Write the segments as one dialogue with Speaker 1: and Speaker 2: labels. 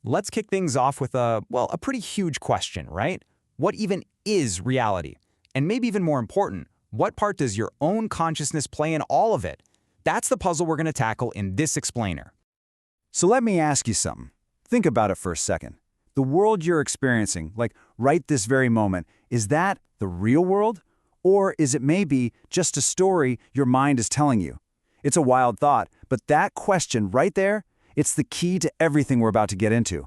Speaker 1: Let's kick things off with a pretty huge question, right? What even is reality? And maybe even more important, what part does your own consciousness play in all of it? That's the puzzle we're going to tackle in this explainer.
Speaker 2: So let me ask you something. Think about it for a second. The world you're experiencing, like right this very moment, is that the real world? Or is it maybe just a story your mind is telling you? It's a wild thought, but that question right there, it's the key to everything we're about to get into.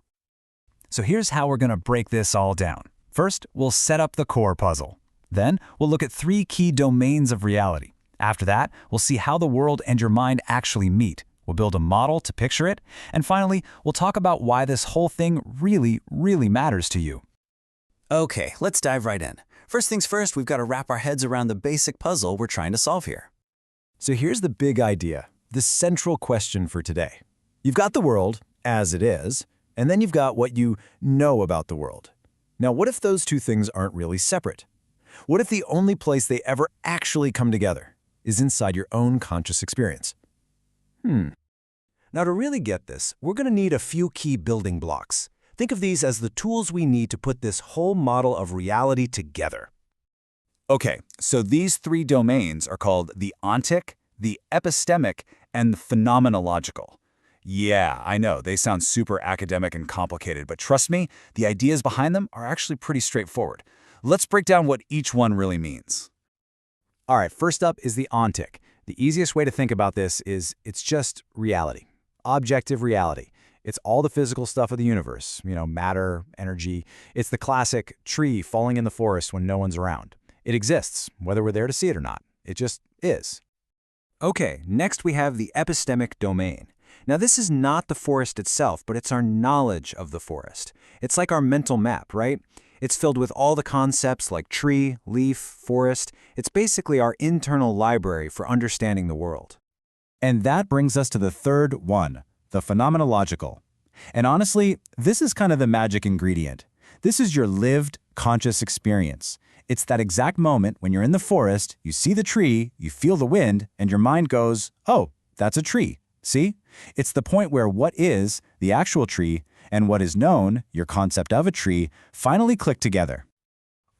Speaker 3: So here's how we're going to break this all down. First, we'll set up the core puzzle. Then, we'll look at 3 key domains of reality. After that, we'll see how the world and your mind actually meet. We'll build a model to picture it. And finally, we'll talk about why this whole thing really, really matters to you.
Speaker 4: Okay, let's dive right in. First things first, we've got to wrap our heads around the basic puzzle we're trying to solve here.
Speaker 2: So here's the big idea, the central question for today. You've got the world, as it is, and then you've got what you know about the world. Now, what if those two things aren't really separate? What if the only place they ever actually come together is inside your own conscious experience? Now, to really get this, we're going to need a few key building blocks. Think of these as the tools we need to put this whole model of reality together. Okay, so these 3 domains are called the ontic, the epistemic, and the phenomenological. Yeah, I know, they sound super academic and complicated, but trust me, the ideas behind them are actually pretty straightforward. Let's break down what each one really means. All right, first up is the ontic. The easiest way to think about this is it's just reality, objective reality. It's all the physical stuff of the universe, matter, energy. It's the classic tree falling in the forest when no one's around. It exists, whether we're there to see it or not. It just is. Okay, next we have the epistemic domain. Now this is not the forest itself, but it's our knowledge of the forest. It's like our mental map, right? It's filled with all the concepts like tree, leaf, forest. It's basically our internal library for understanding the world. And that brings us to the third one, the phenomenological. And honestly, this is kind of the magic ingredient. This is your lived, conscious experience. It's that exact moment when you're in the forest, you see the tree, you feel the wind, and your mind goes, oh, that's a tree. See? It's the point where what is, the actual tree, and what is known, your concept of a tree, finally click together.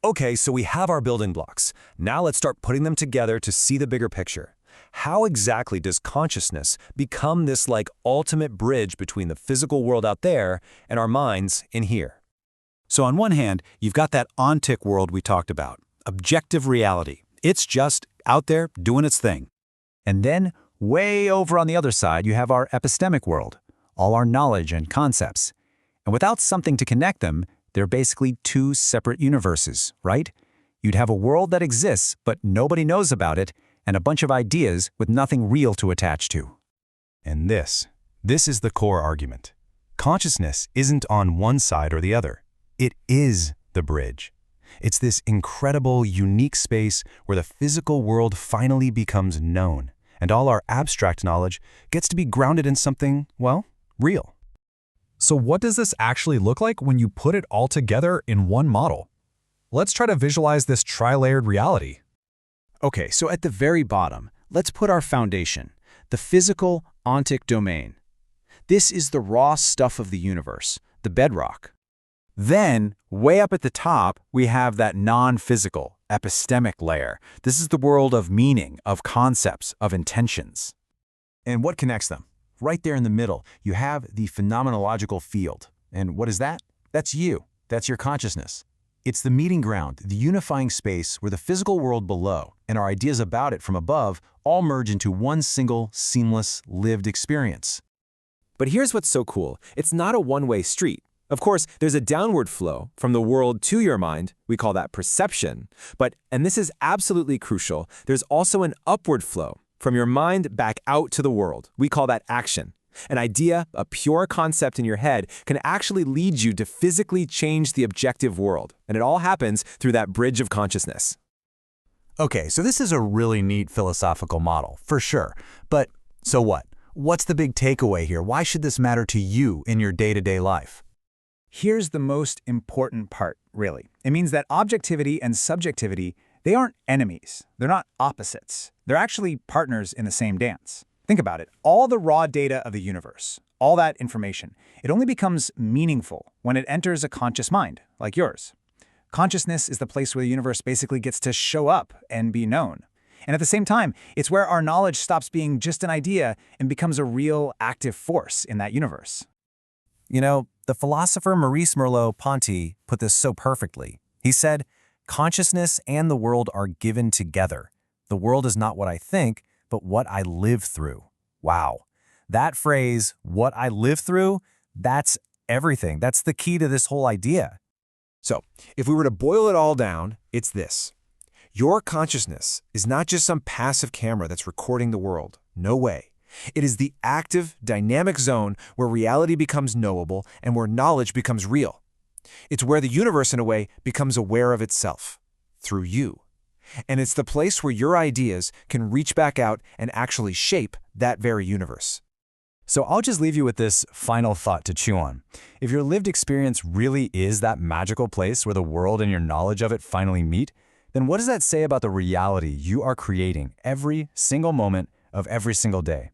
Speaker 5: Okay, so we have our building blocks. Now let's start putting them together to see the bigger picture. How exactly does consciousness become this ultimate bridge between the physical world out there and our minds in here?
Speaker 2: So on one hand, you've got that ontic world we talked about, objective reality. It's just out there doing its thing. And then, way over on the other side, you have our epistemic world, all our knowledge and concepts. And without something to connect them, they're basically 2 separate universes, right? You'd have a world that exists, but nobody knows about it, and a bunch of ideas with nothing real to attach to.
Speaker 5: And this is the core argument. Consciousness isn't on one side or the other. It is the bridge. It's this incredible, unique space where the physical world finally becomes known, and all our abstract knowledge gets to be grounded in something, real.
Speaker 6: So what does this actually look like when you put it all together in one model? Let's try to visualize this tri-layered reality.
Speaker 1: Okay, so at the very bottom, let's put our foundation, the physical ontic domain. This is the raw stuff of the universe, the bedrock.
Speaker 2: Then, way up at the top, we have that non-physical, epistemic layer. This is the world of meaning, of concepts, of intentions. And what connects them? Right there in the middle, you have the phenomenological field. And what is that? That's you. That's your consciousness. It's the meeting ground, the unifying space where the physical world below and our ideas about it from above all merge into one single, seamless, lived experience.
Speaker 7: But here's what's so cool. It's not a one-way street. Of course, there's a downward flow from the world to your mind. We call that perception. But, and this is absolutely crucial, there's also an upward flow from your mind back out to the world. We call that action. An idea, a pure concept in your head, can actually lead you to physically change the objective world. And it all happens through that bridge of consciousness.
Speaker 2: Okay, so this is a really neat philosophical model, for sure. But so what? What's the big takeaway here? Why should this matter to you in your day-to-day life?
Speaker 8: Here's the most important part, really. It means that objectivity and subjectivity, they aren't enemies. They're not opposites. They're actually partners in the same dance. Think about it. All the raw data of the universe, all that information, it only becomes meaningful when it enters a conscious mind, like yours. Consciousness is the place where the universe basically gets to show up and be known. And at the same time, it's where our knowledge stops being just an idea and becomes a real active force in that universe.
Speaker 4: You know, the philosopher Maurice Merleau-Ponty put this so perfectly. He said, "Consciousness and the world are given together. The world is not what I think, but what I live through." Wow. That phrase, "what I live through," that's everything. That's the key to this whole idea.
Speaker 7: So, if we were to boil it all down, it's this. Your consciousness is not just some passive camera that's recording the world. No way. It is the active, dynamic zone where reality becomes knowable and where knowledge becomes real. It's where the universe, in a way, becomes aware of itself, through you. And it's the place where your ideas can reach back out and actually shape that very universe.
Speaker 3: So I'll just leave you with this final thought to chew on. If your lived experience really is that magical place where the world and your knowledge of it finally meet, then what does that say about the reality you are creating every single moment of every single day?